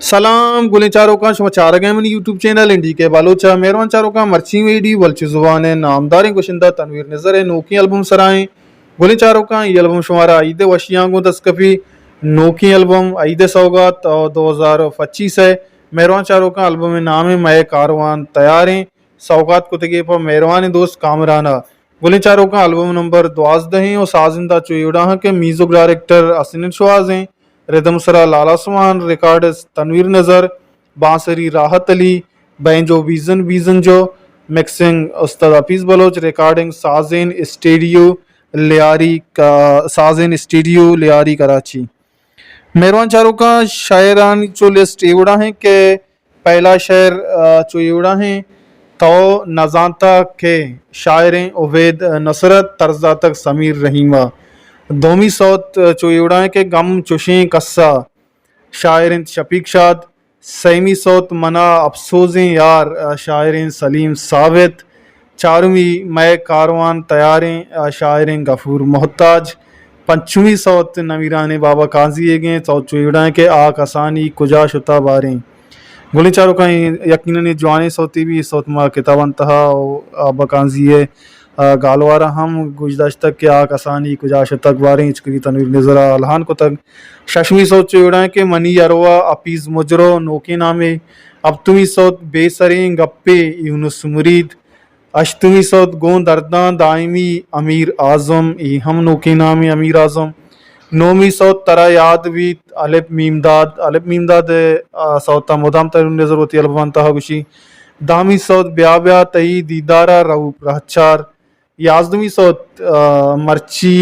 सलाम गुले चारों का समाचार गैमन यूट्यूब चैनल इंडी के बालोचा मेहरबान चारों का मर्ची वेडी वल्ची जुबान है नामदार गुशिंदा तनवीर नजर है नोकी एल्बम सराएं गुले चारों का ये एल्बम शुमारा ईद वशियांगो दस्कफी नोकी एल्बम ईद सौगात 2025 है। मेहरबान चारों का एल्बम में नाम है मैं कारवान तैयार हैं सौगात को तगे पर मेहरबान दोस्त कामराना गुले चारों का एल्बम नंबर 12 और साजिंदा चुड़ा के म्यूजिक डायरेक्टर असिन शवाज हैं। रिदम सरा लाला सुमान रिकॉर्ड तनवीर नज़र बांसरी राहत अली बैंजो बीजन बीजन जो मिक्सिंग उस्ताद हफीज़ बलोच रिकॉर्डिंग साजिन स्टूडियो लियारी कराची। मेहरबान चारों का शायरान जो लिस्ट एवड़ा है कि पहला शायर जो एवड़ा है तो नजाता के शायर उवैद नसरत तर्जा तक समीर रहीमा दोमी सौत चोड़ा है कि गम चुशें कस्सा शायर शफीक शाद सैमी सौत मना अफसोज़ें यार शायर सलीम साबित चारवीं मैं कारवान तैयारें शायर गफूर मोहताज पंचवीं सौत नवीरान बाबा काजी गए सौत चोड़ा है कि आक आसानी कुजा शुता बारें गुली चारों का यकीनन जवानी सौती भी सौत मा किताबन तहा आबा काजी है गालवारा हम गुजदाश्त तक के आक आसानी कुजाश तक वारें इचकरी तनवीर नजरा अलहान को तक शशमी सौत चोड़ा के मनी अरवा अपीज मुजरो नोके नामे अब तुमी सौत बेसरें गप्पे यूनुस मुरीद अश्तुमी सौत गों दर्दां दाइमी अमीर आजम ई हम नोके नामे अमीर आजम नौमी सौत तरा याद भी अलिफ मीमदाद सौता मुदाम तनवीर नजर होती अलबन तहा गुशी दामी सौत ब्या ब्या तई दीदारा रऊप रहचार याजदमी सौत मर्ची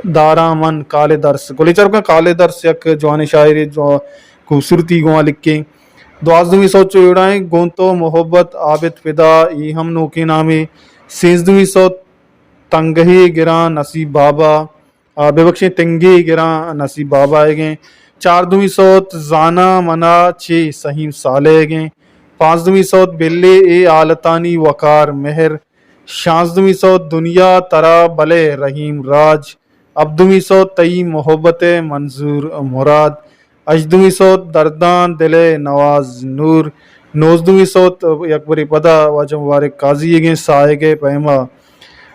दारा मन काले दर्स गोलेचर का काले दर्स यक जवान शायर जो खूबसूरती गोवा लिख के द्वाजदमी सौत चोड़ाएं गोंतो मोहब्बत आबिद फिदा ई हम नोके नामे सेजदमी सौत तंगही गिरा नसीब बाबा बेबख्शे तंगे गिरा नसीब बाबा है गए चारदमी सौत जाना मना छे सहीम साले गए पांचदमी सौत बिल्ले ए आलतानी वकार मेहर शांसदमी सौत दुनिया तरा बले रहीम राज अब्दुमी सौत तई मोहब्बत मंजूर मुराद अजदुमी सौत दर्दान दिले नवाज नूर नौजदुमी सौत यकबरी पदा वाजम मुबारक काजी गे साए गे पैमा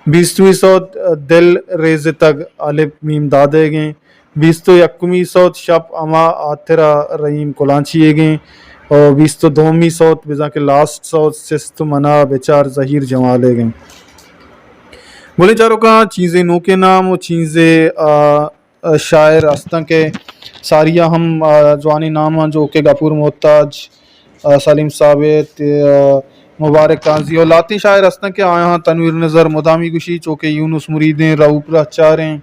बीसवीं सौत दिल रेज तक अलिफ मीम दादे गे बीस्तो यकमी सौत शब अमा आतिरा रहीम कोलांची गे और बीस तो दोमी सौत बिजा के लास्ट सौत सिस्त मना बेचार जहीर जमाले गए बोले चारों का चीज़ें नो के नाम और चीज़ें शायर अस्तं के सारिया हम जवानी नाम जो के गफूर मोहताज सलीम साबित मुबारक काजी और लाती शायर अस्तं के आया तनवीर नज़र मुदामी गुशी चौके यूनुस मुरीदें रऊप रहचारें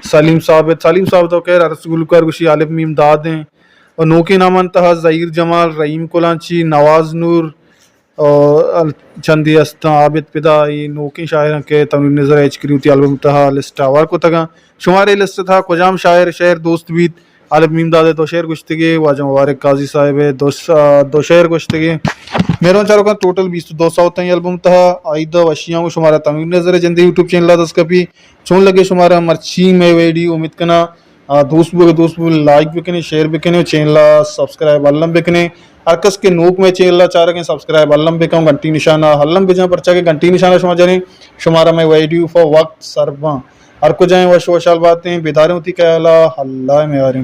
सलीम साबित तो कह रसगुलकर गुशी आलिफ मीम दादें और नोके नामन तहा ज़हीर जमाल रहीम कोलांची नवाज नूर और चंदी अस्ता आबिद पिदा ये नोके शायर के तनवीर नज़र एचकरी उती एल्बम तहा लिस्ट आवार को तगा शुमारे लिस्ट था कुजाम शायर शहर दोस्त बीत आलिफ मीम दादे दो शेर गुश्तगे वाजा मुबारक काजी साहिब है दो शेर गुश्तगे मेरा चारों का टोटल 200 एल्बम तहा आइदा वशियां को शुमारा तनवीर नज़र जंदे यूट्यूब चैनल दस कभी चोन लगे शुमारा मर्ची में वेडी उम्मीद करना दोस्त लाइक भी करें शेयर भी करें चैनल सब्सक्राइब अल्लम भी करें अरकस के नोक में चैनल चाह रहे सब्सक्राइब अल्लम भी कहूँ घंटी निशाना हल्लम भी जाए पर्चा के घंटी निशाना शुमा जाए शुमारा में वीडियो फॉर वक्त सरबा हर को जाए वश वशाल बातें बेदारें होती कहला हल्ला में आ रही